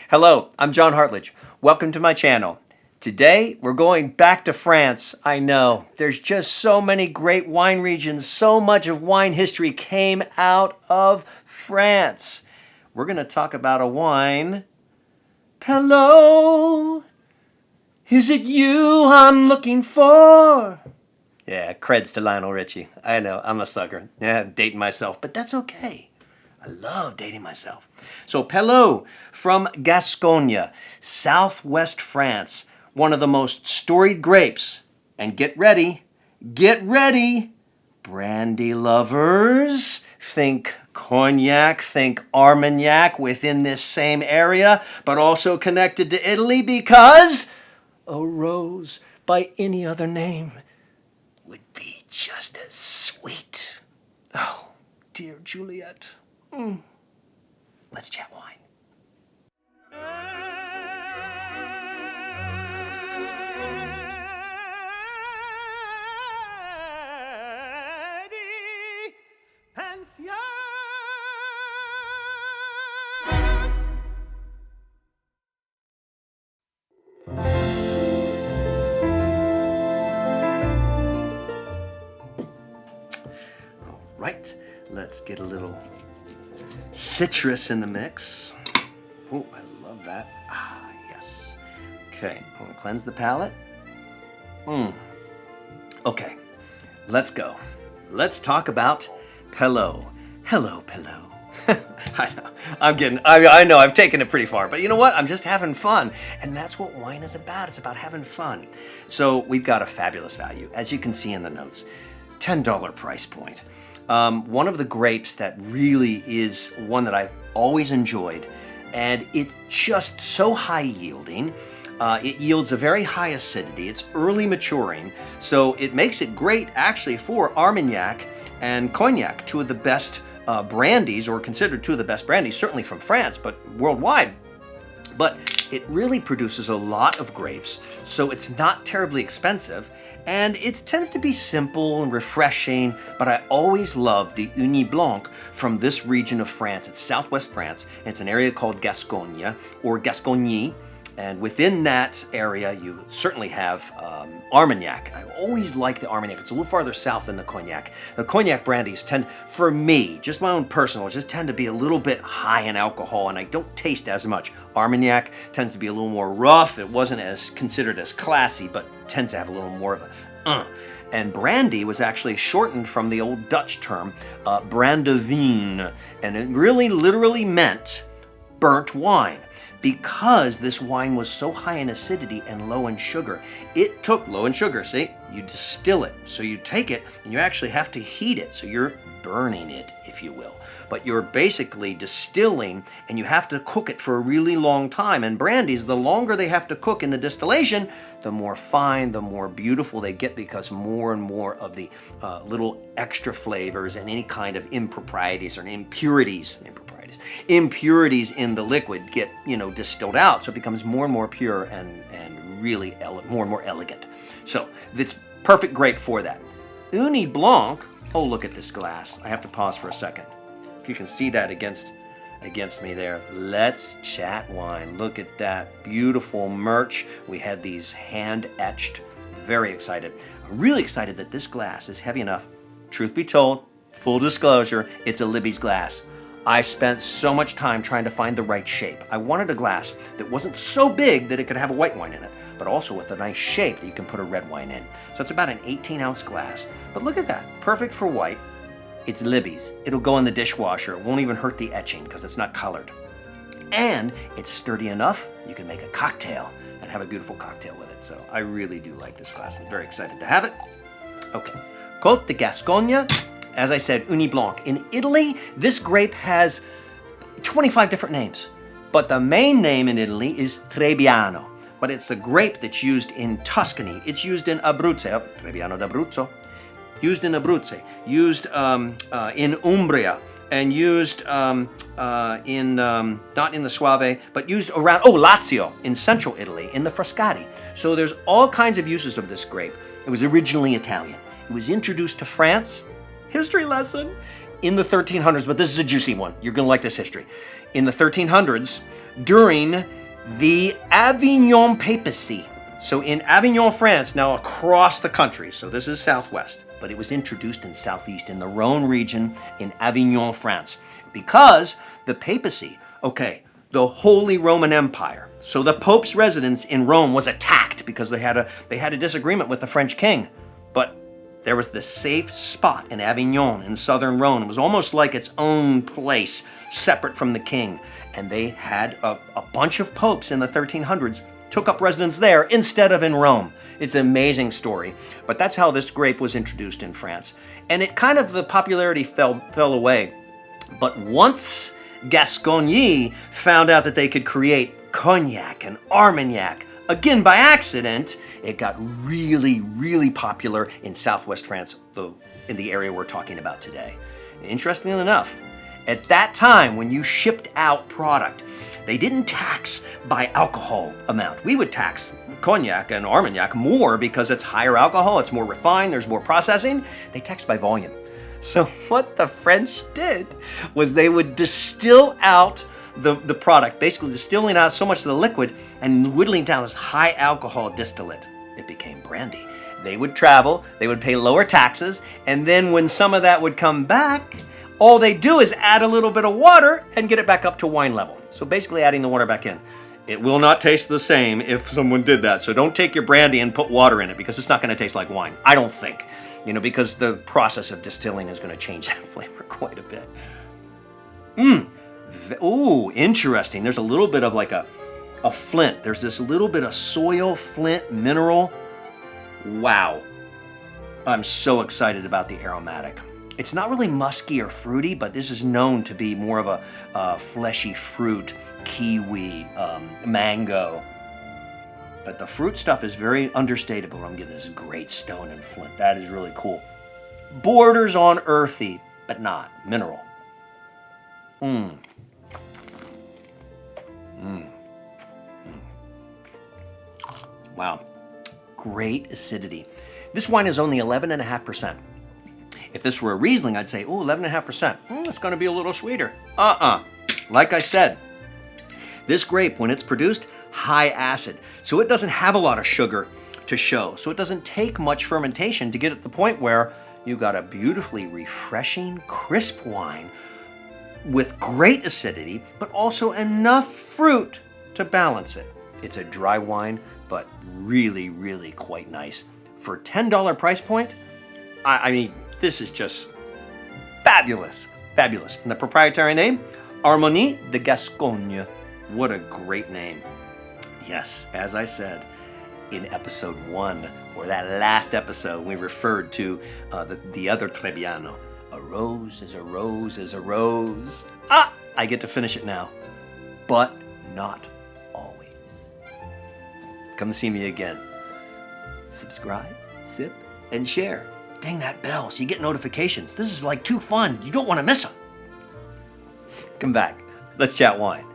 Hello, I'm John Hartledge. Welcome to my channel. Today, we're going back to France. I know, there's just so many great wine regions. So much of wine history came out of France. We're going to talk about a wine. Pellehaut, is it you I'm looking for? Yeah, creds to Lionel Richie. I know, I'm a sucker. Yeah, dating myself, but that's okay. I love dating myself. So Pellehaut from Gascogne, southwest France, one of the most storied grapes. And get ready, brandy lovers. Think cognac, think Armagnac within this same area, but also connected to Italy because a rose by any other name would be just as sweet. Oh, dear Juliet. Let's chat wine. All right, let's get a little citrus in the mix. Oh, I love that. Ah, yes. Okay, I'm gonna cleanse the palate. Okay, let's go. Let's talk about Pellehaut. Hello, Pellehaut. I know I've taken it pretty far, but you know what? I'm just having fun. And that's what wine is about. It's about having fun. So we've got a fabulous value, as you can see in the notes. $10 price point. One of the grapes that really is one that I've always enjoyed, and it's just so high yielding. It yields a very high acidity. It's early maturing, so it makes it great actually for Armagnac and Cognac, two of the best brandies, or considered two of the best brandies, certainly from France, but worldwide. But it really produces a lot of grapes, so it's not terribly expensive, and it tends to be simple and refreshing, but I always love the Ugni Blanc from this region of France. It's southwest France. It's an area called Gascogne, or Gascogne, and within that area, you certainly have Armagnac. I always like the Armagnac. It's a little farther south than the Cognac. The Cognac brandies tend, for me, just my own personal, just tend to be a little bit high in alcohol, and I don't taste as much. Armagnac tends to be a little more rough. It wasn't as considered as classy, but tends to have a little more of a And brandy was actually shortened from the old Dutch term, brandewijn, and it really literally meant burnt wine. Because this wine was so high in acidity and low in sugar, it took low in sugar, see? You distill it. So you take it and you actually have to heat it. So you're burning it, if you will. But you're basically distilling, and you have to cook it for a really long time. And brandies, the longer they have to cook in the distillation, the more fine, the more beautiful they get, because more and more of the little extra flavors and any kind of improprieties or impurities in the liquid get, distilled out. So it becomes more and more pure and really more and more elegant. So it's perfect grape for that. Ugni Blanc, oh, look at this glass. I have to pause for a second. If you can see that against me there. Let's chat wine. Look at that beautiful merch. We had these hand etched. Very excited. I'm really excited that this glass is heavy enough. Truth be told, full disclosure, it's a Libby's glass. I spent so much time trying to find the right shape. I wanted a glass that wasn't so big that it could have a white wine in it, but also with a nice shape that you can put a red wine in. So it's about an 18-ounce glass. But look at that, perfect for white. It's Libby's. It'll go in the dishwasher. It won't even hurt the etching because it's not colored. And it's sturdy enough, you can make a cocktail and have a beautiful cocktail with it. So I really do like this glass. I'm very excited to have it. Okay, Côte de Gascogne. As I said, Ugni Blanc. In Italy, this grape has 25 different names, but the main name in Italy is Trebbiano. But it's the grape that's used in Tuscany. It's used in Abruzzo, Trebbiano d'Abruzzo, used in Abruzzo, used in Umbria, and used not in the Soave, but used around, Lazio, in central Italy, in the Frascati. So there's all kinds of uses of this grape. It was originally Italian. It was introduced to France, history lesson, in the 1300s, but this is a juicy one. You're gonna like this history. In the 1300s, during The Avignon Papacy. So in Avignon, France, now across the country, so this is southwest, but it was introduced in southeast in the Rhone region in Avignon, France, because the papacy, okay, the Holy Roman Empire. So the Pope's residence in Rome was attacked because they had a disagreement with the French king. But there was this safe spot in Avignon in southern Rhone. It was almost like its own place, separate from the king. And they had a bunch of popes in the 1300s took up residence there instead of in Rome. It's an amazing story, but that's how this grape was introduced in France. And it kind of, the popularity fell away. But once Gascogne found out that they could create cognac and Armagnac, again by accident, it got really, really popular in southwest France, in the area we're talking about today. Interestingly enough, at that time when you shipped out product, they didn't tax by alcohol amount. We would tax cognac and Armagnac more because it's higher alcohol, it's more refined, there's more processing. They taxed by volume. So what the French did was they would distill out the product, basically distilling out so much of the liquid and whittling down this high alcohol distillate. It became brandy. They would travel, they would pay lower taxes, and then when some of that would come back, all they do is add a little bit of water and get it back up to wine level. So basically adding the water back in. It will not taste the same if someone did that. So don't take your brandy and put water in it because it's not going to taste like wine. I don't think. Because the process of distilling is going to change that flavor quite a bit. Ooh, interesting. There's a little bit of like a flint. There's this little bit of soil, flint, mineral. Wow. I'm so excited about the aromatic. It's not really musky or fruity, but this is known to be more of a fleshy fruit, kiwi, mango. But the fruit stuff is very understatable. I'm gonna give this great stone and flint. That is really cool. Borders on earthy, but not mineral. Wow, great acidity. This wine is only 11.5%. If this were a Riesling, I'd say, oh, 11.5%. It's going to be a little sweeter. Like I said, this grape, when it's produced, high acid. So it doesn't have a lot of sugar to show. So it doesn't take much fermentation to get at the point where you've got a beautifully refreshing, crisp wine with great acidity, but also enough fruit to balance it. It's a dry wine, but really, really quite nice. For $10 price point, I mean, this is just fabulous, fabulous. And the proprietary name, Harmonie de Gascogne. What a great name. Yes, as I said in episode 1, or that last episode, we referred to the other Trebbiano. A rose is a rose is a rose. I get to finish it now, but not always. Come see me again. Subscribe, sip, and share. Dang that bell so you get notifications. This is like too fun. You don't want to miss them. Come back. Let's chat wine.